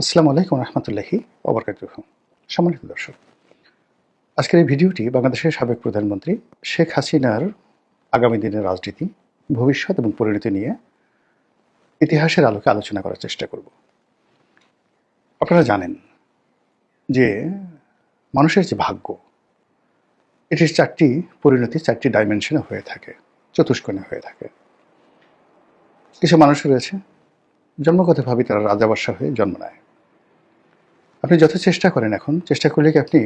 আসসালামু আলাইকুম রহমতুল্লাহি ওবরকাতুহ। সম্মানিত দর্শক, আজকের এই ভিডিওটি বাংলাদেশের সাবেক প্রধানমন্ত্রী শেখ হাসিনার আগামী দিনের রাজনীতি, ভবিষ্যৎ এবং পরিণতি নিয়ে ইতিহাসের আলোকে আলোচনা করার চেষ্টা করব। আপনারা জানেন যে মানুষের যে ভাগ্য, এটির চারটি পরিণতি চারটি ডাইমেনশনে হয়ে থাকে, চতুষ্কোণে হয়ে থাকে। কিছু মানুষ রয়েছে জন্মগতভাবে তারা রাজাবাদশাহ হয়ে জন্ম নেয়। আপনি যত চেষ্টা করেন, এখন চেষ্টা করলে কি আপনি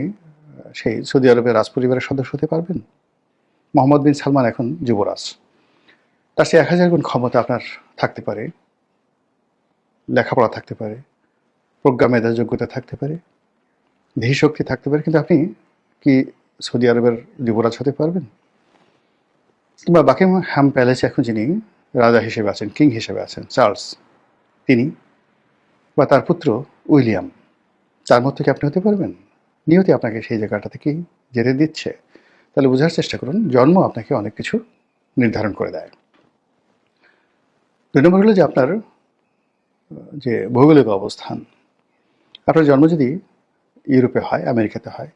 সেই সৌদি আরবের রাজপরিবারের সদস্য হতে পারবেন? মোহাম্মদ বিন সালমান এখন যুবরাজ, তার সে 1000 গুণ ক্ষমতা আপনার থাকতে পারে, লেখাপড়া থাকতে পারে, প্রজ্ঞা মেধা যোগ্যতা থাকতে পারে, ধী শক্তি থাকতে পারে, কিন্তু আপনি কি সৌদি আরবের যুবরাজ হতে পারবেন? কিংবা বাকিংহাম প্যালেসে এখন যিনি রাজা হিসেবে আছেন, কিং হিসেবে আছেন চার্লস, তিনি বা তার পুত্র উইলিয়াম, তার মধ্যে কি আপনি হতে পারবেন? নিয়তি আপনাকে সেই জায়গাটা থেকে যেতে দিচ্ছে। তাহলে বোঝার চেষ্টা করুন, জন্ম আপনাকে অনেক কিছু নির্ধারণ করে দেয়। 2 নম্বর হলো যে আপনার যে ভৌগোলিক অবস্থান। আপনার জন্ম যদি ইউরোপে হয়, আমেরিকাতে হয়,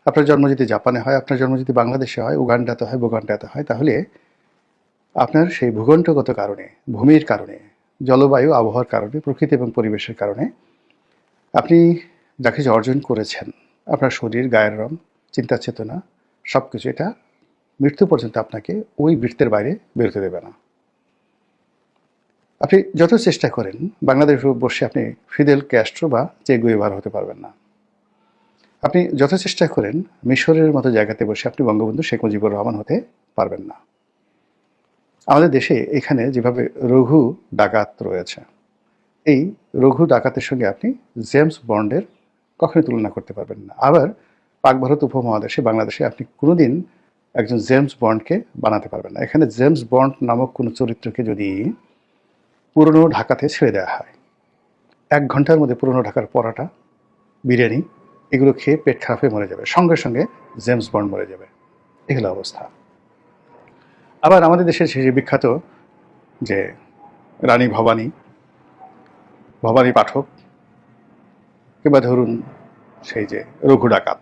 আপনার জন্ম যদি জাপানে হয়, আপনার জন্ম যদি বাংলাদেশে হয়, উগান্ডাতে হয়, বুগান্ডাতে হয়, তাহলে আপনার সেই ভূখণ্ডগত কারণে, ভূমির কারণে, জলবায়ু আবহাওয়ার কারণে, প্রকৃতি এবং পরিবেশের কারণে আপনি যা কিছু অর্জন করেছেন, আপনার শরীর, গায়ের রং, চিন্তা চেতনা, সব কিছু এটা মৃত্যু পর্যন্ত আপনাকে ওই বৃত্তের বাইরে বেরোতে দেবে না। আপনি যত চেষ্টা করেন বাংলাদেশ বসে আপনি ফিদেল ক্যাস্ট্রো বা চে গুয়েভারা হতে পারবেন না। আপনি যত চেষ্টা করেন মিশরের মতো জায়গাতে বসে আপনি বঙ্গবন্ধু শেখ মুজিবুর রহমান হতে পারবেন না। আমাদের দেশে এখানে যেভাবে রঘু ডাকাত রয়েছে, এই রঘু ডাকাতের সঙ্গে আপনি জেমস বন্ডের কখনোই তুলনা করতে পারবেন না। আবার পাক ভারত উপমহাদেশে, বাংলাদেশে আপনি কোনোদিন একজন জেমস বন্ডকে বানাতে পারবেন না। এখানে জেমস বন্ড নামক কোনো চরিত্রকে যদি পুরনো ঢাকাতে ছেড়ে দেওয়া হয়, 1 ঘন্টার মধ্যে পুরনো ঢাকার পরাটা, বিরিয়ানি, এগুলো খেয়ে পেট খারাপ হয়ে মরে যাবে, সঙ্গে সঙ্গে জেমস বন্ড মরে যাবে। এই হলো অবস্থা। আবার আমাদের দেশের সেই বিখ্যাত যে রানী ভবানী, ভবানী পাঠক, কিংবা ধরুন সেই যে রঘু ডাকাত,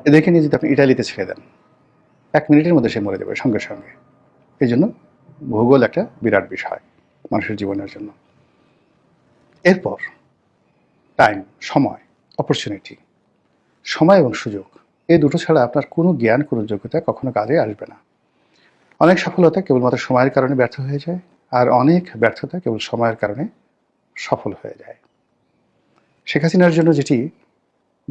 এদেরকে নিয়ে যদি আপনি ইটালিতে ছেড়ে দেন, 1 মিনিটের মধ্যে সে মরে যাবে সঙ্গে সঙ্গে। এই জন্য ভূগোল একটা বিরাট বিষয় মানুষের জীবনের জন্য। এরপর টাইম, সময়, অপরচুনিটি, সময় এবং সুযোগ, এই দুটো ছাড়া আপনার কোনো জ্ঞান, কোনো যোগ্যতা কখনো কাজে আসবে না। অনেক সফলতা কেবলমাত্র সময়ের কারণে ব্যর্থ হয়ে যায়, আর অনেক ব্যর্থতা কেবল সময়ের কারণে সফল হয়ে যায়। শেখ হাসিনার জন্য যেটি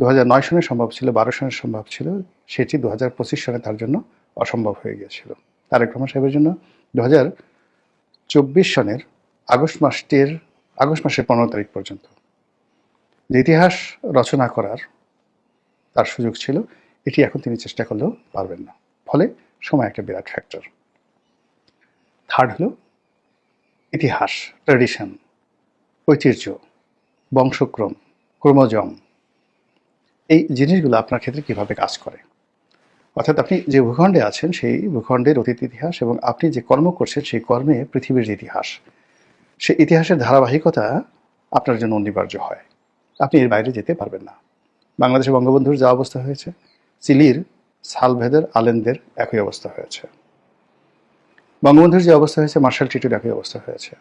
2009 সনে সম্ভব ছিল, 12 সনে সম্ভব ছিল, সেটি 2025 সনে তার জন্য অসম্ভব হয়ে গিয়েছিল। তারেক রহমান সাহেবের জন্য 2024 সনের আগস্ট মাসের 15 তারিখ পর্যন্ত যে ইতিহাস রচনা করার তার সুযোগ ছিল, এটি এখন তিনি চেষ্টা করলেও পারবেন না। ফলে সময় একটা বিরাট ফ্যাক্টর। থার্ড হলো ইতিহাস, ট্র্যাডিশন, ঐতিহ্য, বংশক্রম, ক্রোমোজম, এই জিনিসগুলো আপনার ক্ষেত্রে কিভাবে কাজ করে। অর্থাৎ আপনি যে ভূখণ্ডে আছেন সেই ভূখণ্ডের অতীত ইতিহাস এবং আপনি যে কর্ম করছেন সেই কর্মে পৃথিবীর যে ইতিহাস, সেই ইতিহাসের ধারাবাহিকতা আপনার জন্য অনিবার্য হয়। আপনি এর বাইরে যেতে পারবেন না। বাংলাদেশে বঙ্গবন্ধুর যা অবস্থা হয়েছে, চিলির সালভেদর আলেনদের একই অবস্থা হয়েছে। বঙ্গবন্ধুর যে অবস্থা হয়েছে, মার্শাল টিটোর একই অবস্থা হয়েছে।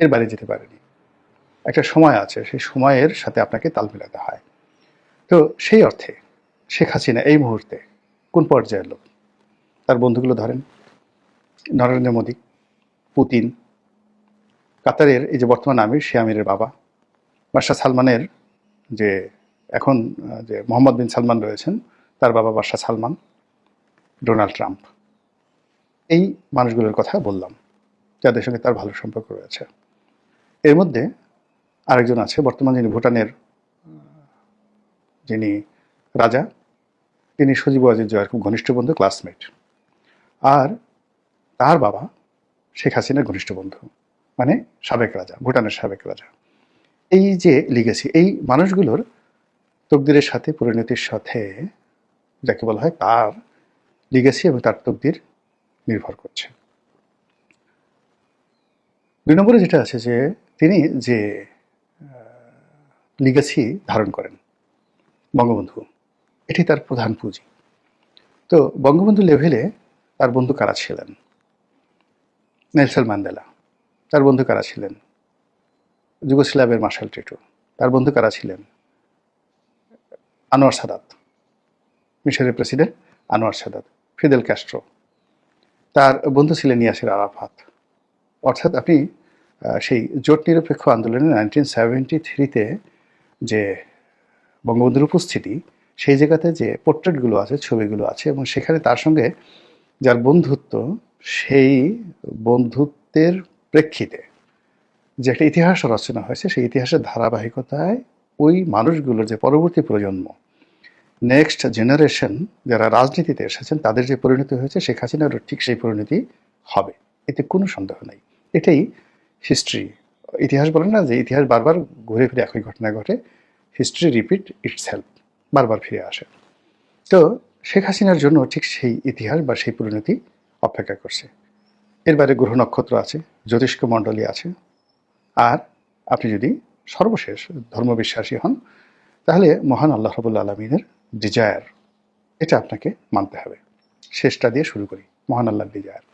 এর বাইরে যেতে পারেনি। একটা সময় আছে, সেই সময়ের সাথে আপনাকে তাল মেলাতে হয়। তো সেই অর্থে শেখ হাসিনা এই মুহূর্তে কোন পর্যায়ের লোক? তার বন্ধুগুলো ধরেন, নরেন্দ্র মোদী, পুতিন, কাতারের এই যে বর্তমান আমির, সে আমিরের বাবা, বাদশাহ সালমানের যে এখন যে মোহাম্মদ বিন সালমান রয়েছেন, তার বাবা বাদশাহ সালমান, ডোনাল্ড ট্রাম্প, এই মানুষগুলোর কথা বললাম যাদের সঙ্গে তার ভালো সম্পর্ক রয়েছে। এর মধ্যে আরেকজন আছে, বর্তমান যিনি ভুটানের যিনি রাজা, তিনি সজীব ওয়াজিদ জয়ের খুব ঘনিষ্ঠ বন্ধু, ক্লাসমেট। আর তার বাবা শেখ হাসিনার ঘনিষ্ঠ বন্ধু, মানে সাবেক রাজা, ভুটানের সাবেক রাজা। এই যে লিগেসি, এই মানুষগুলোর তকদিরের সাথে, পরিণতির সাথে, যাকে বলা হয় তার লিগেসি এবং তার তকদির নির্ভর করছে। 2 নম্বরে যেটা আছে যে তিনি যে লিগেসি ধারণ করেন বঙ্গবন্ধু। এটি তার প্রধান পুঁজি। তো বঙ্গবন্ধু লেভেলে তার বন্ধু কারা ছিলেন? Nelson Mandela. তার বন্ধু কারা ছিলেন? যুগোস্লাভিয়ার মার্শাল টিটো। তার বন্ধু কারা ছিলেন? আনোয়ার সাদাত, মিশরের president Anwar Sadat. Fidel Castro. তার বন্ধু ছিলেন ইয়াসির আরাফাত। অর্থাৎ আপনি সেই জোট নিরপেক্ষ আন্দোলনে 1973-তে যে বঙ্গবন্ধুর উপস্থিতি, সেই জায়গাতে যে পোর্ট্রেটগুলো আছে, ছবিগুলো আছে, এবং সেখানে তার সঙ্গে যার বন্ধুত্ব, সেই বন্ধুত্বের প্রেক্ষিতে যে একটা ইতিহাস রচনা হয়েছে, সেই ইতিহাসের ধারাবাহিকতায় ওই মানুষগুলোর যে পরবর্তী প্রজন্ম, নেক্সট জেনারেশন যারা রাজনীতিতে এসেছেন, তাদের যে পরিণতি হয়েছে, শেখ হাসিনারও ঠিক সেই পরিণতি হবে, এতে কোনো সন্দেহ নেই। এটাই হিস্ট্রি। ইতিহাস বলে না যে ইতিহাস বারবার ঘুরে ফিরে একই ঘটনা ঘটে, হিস্ট্রি রিপিট ইটসেলফ, বারবার ফিরে আসে। তো শেখ হাসিনার জন্য ঠিক সেই ইতিহাস বা সেই পরিণতি অপেক্ষা করছে। এর বাইরে গ্রহ নক্ষত্র আছে, জ্যোতিষ্ক মণ্ডলী আছে, আর আপনি যদি সর্বশেষ ধর্মবিশ্বাসী হন, তাহলে মহান আল্লাহ রাব্বুল আলামিনের ডিজায়ার, এটা আপনাকে মানতে হবে। শেষটা দিয়ে শুরু করি, মহান আল্লাহর ডিজায়ার।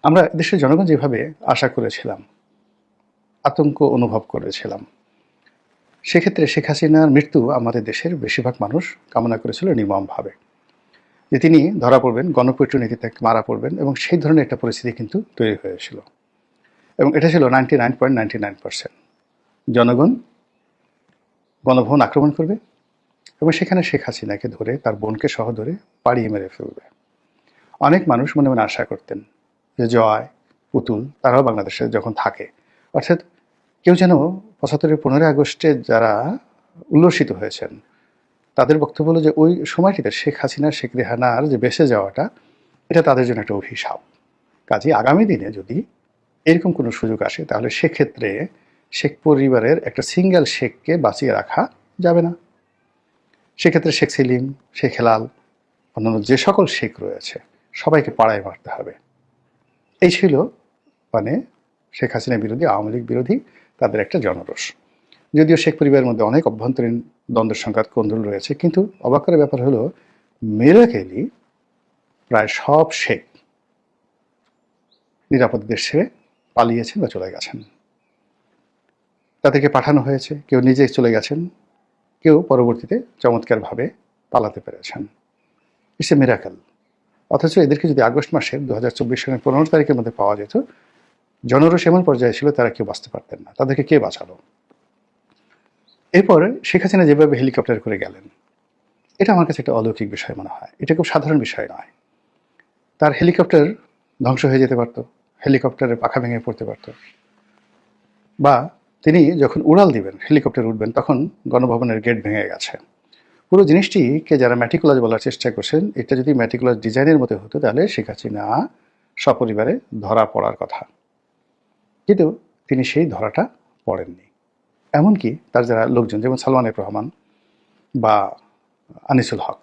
আমরা দেশের জনগণ যেভাবে আশা করেছিলাম, আতঙ্ক অনুভব করেছিলাম, সেক্ষেত্রে শেখ হাসিনার মৃত্যু আমাদের দেশের বেশিরভাগ মানুষ কামনা করেছিল নির্মমভাবে, যে তিনি ধরা পড়বেন, গণপিটুনিতে মারা পড়বেন, এবং সেই ধরনের একটা পরিস্থিতি কিন্তু তৈরি হয়েছিল। এবং এটা ছিল 99.99%। জনগণ গণভবন আক্রমণ করবে এবং সেখানে শেখ হাসিনাকে ধরে, তার বোনকে সহ ধরে পাড়িয়ে মেরে ফেলবে। অনেক মানুষ মনে মনে আশা করতেন যে জয়, পুতুল তারাও বাংলাদেশে যখন থাকে, অর্থাৎ কেউ যেন ৭৫-এর 15ই আগস্টে যারা উল্লসিত হয়েছেন, তাদের বক্তব্য হলো যে ওই সময়টিতে শেখ হাসিনা, শেখ রেহানার যে বেঁচে যাওয়াটা, এটা তাদের জন্য একটা অভিশাপ। কাজে আগামী দিনে যদি এরকম কোনো সুযোগ আসে, তাহলে সেক্ষেত্রে শেখ পরিবারের একটা সিঙ্গেল শেখকে বাঁচিয়ে রাখা যাবে না। সেক্ষেত্রে শেখ সেলিম, শেখ হেলাল, অন্যান্য যে সকল শেখ রয়েছে, সবাইকে পাড়ায় মারতে হবে। এই ছিল মানে শেখ হাসিনা বিরোধী, আওয়ামী লীগ বিরোধী তাদের একটা জনরোষ। যদিও শেখ পরিবারের মধ্যে অনেক অভ্যন্তরীণ দ্বন্দ্ব সংঘাত কোন্দল রয়েছে, কিন্তু অবাক করার ব্যাপার হলো মিরাকেলি প্রায় সব শেখ নিরাপদ দেশ ছেড়ে পালিয়েছেন বা চলে গেছেন। তাদেরকে পাঠানো হয়েছে, কেউ নিজে চলে গেছেন, কেউ পরবর্তীতে চমৎকারভাবে পালাতে পেরেছেন। It's a miracle. অথচ এদেরকে যদি আগস্ট মাসের 2024 সালের 15 তারিখের মধ্যে পাওয়া যেত, জনরোষ এমন পর্যায়ে ছিল তারা কেউ বাঁচতে পারতেন না। তাদেরকে কে বাঁচালো? এরপরে শেখ হাসিনা যেভাবে হেলিকপ্টার করে গেলেন, এটা আমার কাছে একটা অলৌকিক বিষয় মনে হয়। এটা খুব সাধারণ বিষয় নয়। তার হেলিকপ্টার ধ্বংস হয়ে যেতে পারত, হেলিকপ্টারের পাখা ভেঙে পড়তে পারত, বা তিনি যখন উড়াল দিবেন, হেলিকপ্টার উঠবেন, তখন গণভবনের গেট ভেঙে গেছে। পুরো জিনিসটিকে যারা ম্যাটিকুলাস বলার চেষ্টা করছেন, এটা যদি ম্যাটিকুলাস ডিজাইনের মতো হতো, তাহলে শেখ হাসিনা সপরিবারে ধরা পড়ার কথা। কিন্তু তিনি সেই ধরাটা পড়েননি। এমনকি তার যারা লোকজন, যেমন সালমান এফ রহমান বা আনিসুল হক,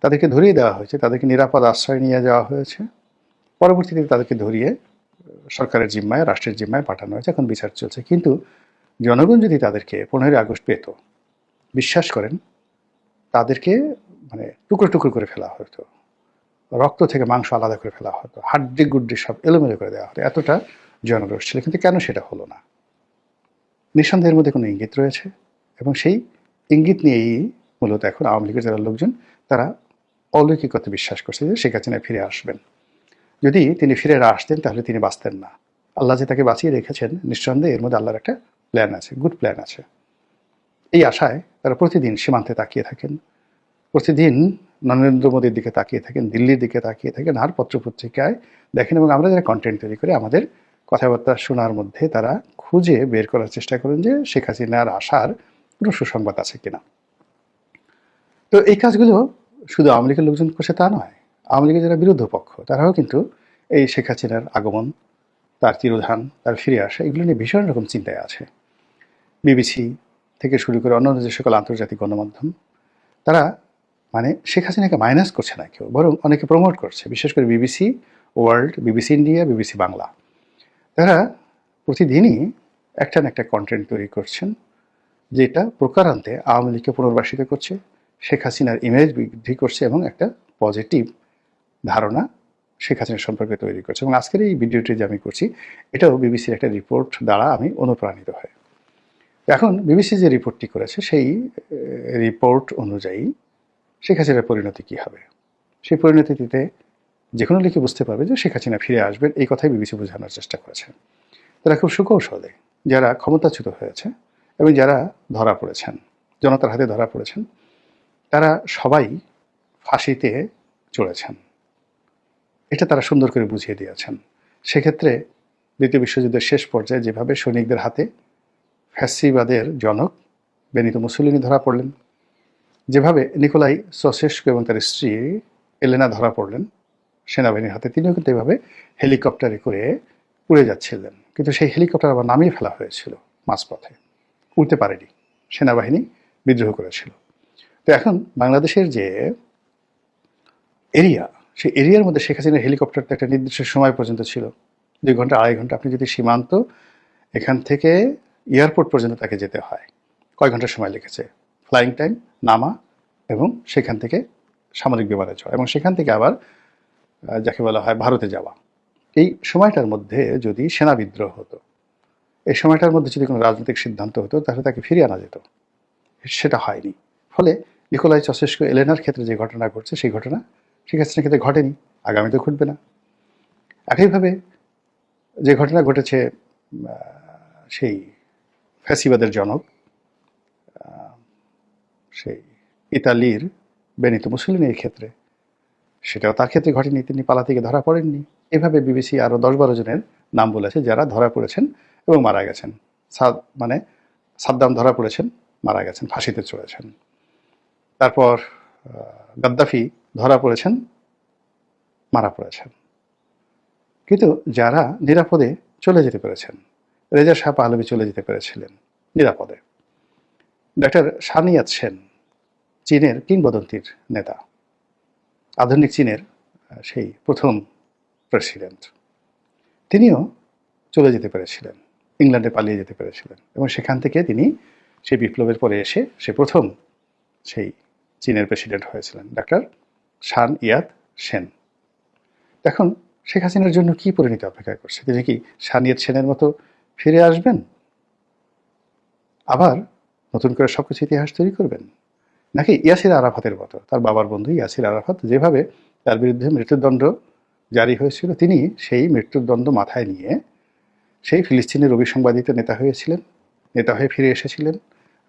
তাদেরকে ধরিয়ে দেওয়া হয়েছে, তাদেরকে নিরাপদ আশ্রয় নিয়ে যাওয়া হয়েছে। পরবর্তীতে তাদেরকে ধরিয়ে সরকারের জিম্মায়, রাষ্ট্রের জিম্মায় পাঠানো হয়েছে, এখন বিচার চলছে। কিন্তু জনগণ যদি তাদেরকে 15 আগস্ট পেত, বিশ্বাস করেন তাদেরকে মানে টুকরো টুকরো করে ফেলা হতো, রক্ত থেকে মাংস আলাদা করে ফেলা হতো, হাড্ডি গুড্ডি সব এলোমেলো করে দেওয়া হতো। এতটা জনরোষ ছিল। কিন্তু কেন সেটা হলো না? নিঃসন্দেহের মধ্যে কোনো ইঙ্গিত রয়েছে, এবং সেই ইঙ্গিত নিয়েই মূলত এখন আওয়ামী লীগের যারা লোকজন, তারা অলৌকিকতা বিশ্বাস করছে যে শেখ হাসিনা ফিরে আসবেন। যদি তিনি ফিরে আসতেন, তাহলে তিনি বাঁচতেন না। আল্লাহ যে তাকে বাঁচিয়ে রেখেছেন, নিঃসন্দেহে এর মধ্যে আল্লাহর একটা প্ল্যান আছে, গুড প্ল্যান আছে। এই আশায় তারা প্রতিদিন সীমান্তে তাকিয়ে থাকেন, প্রতিদিন নরেন্দ্র মোদীর দিকে তাকিয়ে থাকেন, দিল্লির দিকে তাকিয়ে থাকেন, আর পত্রপত্রিকায় দেখেন, এবং আমরা যারা কন্টেন্ট তৈরি করি, আমাদের কথাবার্তা শোনার মধ্যে তারা খুঁজে বের করার চেষ্টা করেন যে শেখ হাসিনার আসার কোনো সুসংবাদ আছে কিনা। তো এই কাজগুলো শুধু আওয়ামী লীগের লোকজন করছে তা নয়, আওয়ামী লীগের যারা বিরোধী পক্ষ, তারাও কিন্তু এই শেখ হাসিনার আগমন, তার তিরোধান, তার ফিরে আসা, এগুলো নিয়ে ভীষণ রকম চিন্তায় আছে। বিবিসি থেকে শুরু করে অন্যান্য যে সকল আন্তর্জাতিক গণমাধ্যম, তারা মানে শেখ হাসিনাকে মাইনাস করছে না কেউ, বরং অনেকে প্রমোট করছে। বিশেষ করে BBC world, BBC India, BBC Bangla, তারা প্রতিদিনই একটা না একটা কন্টেন্ট তৈরি করছেন যেটা প্রকারান্তে আওয়ামী লীগকে পুনর্বাসিত করছে, শেখ হাসিনার ইমেজ বৃদ্ধি করছে এবং একটা পজিটিভ ধারণা শেখ হাসিনা সম্পর্কে তৈরি করছে। এবং আজকের এই ভিডিওটি যে আমি করছি, এটাও বিবিসির একটা রিপোর্ট দ্বারা আমি অনুপ্রাণিত হই। এখন বিবিসি যে রিপোর্টটি করেছে, সেই রিপোর্ট অনুযায়ী শেখ হাসিনার পরিণতি কী হবে, সেই পরিণতিতে যে কোনো লিখে বুঝতে পারবে যে শেখ হাসিনা ফিরে আসবেন, এই কথাই বিবিসি বোঝানোর চেষ্টা করেছে। তারা খুব সুকৌশলে যারা ক্ষমতাচ্যুত হয়েছে এবং যারা ধরা পড়েছেন, জনতার হাতে ধরা পড়েছেন, তারা সবাই ফাঁসিতে চড়েছেন, এটা তারা সুন্দর করে বুঝিয়ে দিয়েছেন। সেক্ষেত্রে দ্বিতীয় বিশ্বযুদ্ধের শেষ পর্যায়ে যেভাবে সৈনিকদের হাতে ফ্যাসিবাদের জনক বেনিতো মুসোলিনি ধরা পড়লেন, যেভাবে নিকোলাই সসেস্কো এবং তার স্ত্রী এলেনা ধরা পড়লেন সেনাবাহিনীর হাতে, তিনিও কিন্তু এভাবে হেলিকপ্টারে করে উড়ে যাচ্ছিলেন, কিন্তু সেই হেলিকপ্টার আবার নামিয়ে ফেলা হয়েছিল মাঝপথে, উড়তে পারেনি, সেনাবাহিনী বিদ্রোহ করেছিল। তো এখন বাংলাদেশের যে এরিয়া, সেই এরিয়ার মধ্যে শেখ হাসিনার হেলিকপ্টারটা একটা নির্দিষ্ট সময় পর্যন্ত ছিল, 2 ঘন্টা 2.5 ঘন্টা। আপনি যদি সীমান্ত এখান থেকে এয়ারপোর্ট পর্যন্ত তাকে যেতে হয়, কয় ঘন্টা সময় লেগেছে? ফ্লাইং টাইম, নামা এবং সেখান থেকে সামরিক বিমানে যাওয়া এবং সেখান থেকে আবার যাকে বলা হয় ভারতে যাওয়া, এই সময়টার মধ্যে যদি সেনা বিদ্রোহ হতো, এই সময়টার মধ্যে যদি কোনো রাজনৈতিক সিদ্ধান্ত হতো, তাহলে তাকে ফিরিয়ে আনা যেত। সেটা হয়নি। ফলে নিকোলাই চাউশেস্কু এলেনার ক্ষেত্রে যে ঘটনা ঘটছে, সেই ঘটনা শেখ হাসিনার ক্ষেত্রে ঘটেনি, আগামীতে ঘটবে না। একইভাবে যে ঘটনা ঘটেছে সেই ফ্যাসিবাদের জনক সেই ইতালির বেনিতো মুসোলিনির ক্ষেত্রে, সেটাও তার ক্ষেত্রে ঘটেনি, তিনি পালা থেকে ধরা পড়েননি। এভাবে বিবিসি আরও 10-12 জনের নাম বলেছে যারা ধরা পড়েছেন এবং মারা গেছেন। সাদ্দাম ধরা পড়েছেন, মারা গেছেন, ফাঁসিতে চড়েছেন। তারপর গাদ্দাফি ধরা পড়েছেন, মারা পড়েছেন। কিন্তু যারা নিরাপদে চলে যেতে পেরেছেন, রেজা শাহ পাহলভি চলে যেতে পেরেছিলেন নিরাপদে। ডক্টর সানিয়াত সেন, চীনের কিংবদন্তির নেতা, আধুনিক চীনের সেই প্রথম প্রেসিডেন্ট, তিনিও চলে যেতে পেরেছিলেন, ইংল্যান্ডে পালিয়ে যেতে পেরেছিলেন এবং সেখান থেকে তিনি সেই বিপ্লবের পরে এসে সে প্রথম সেই চীনের প্রেসিডেন্ট হয়েছিলেন, ডক্টর শান ইয়াত সেন। এখন শেখ হাসিনার জন্য কি পরিণতি অপেক্ষা করছে? তিনি কি শানিয়াত সেনের মতো ফিরে আসবেন, আবার নতুন করে সবকিছু ইতিহাস তৈরি করবেন, নাকি ইয়াসির আরাফাতের মতো, তার বাবার বন্ধু ইয়াসির আরাফাত যেভাবে তার বিরুদ্ধে মৃত্যুদণ্ড জারি হয়েছিল, তিনি সেই মৃত্যুদণ্ড মাথায় নিয়ে সেই ফিলিস্তিনের অবিসংবাদিত নেতা হয়েছিলেন, নেতা হয়ে ফিরে এসেছিলেন,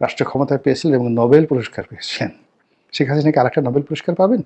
রাষ্ট্র ক্ষমতায় পেয়েছিলেন এবং নোবেল পুরস্কার পেয়েছিলেন? শেখ হাসিনা কি আরেকটা নোবেল পুরস্কার পাবেন?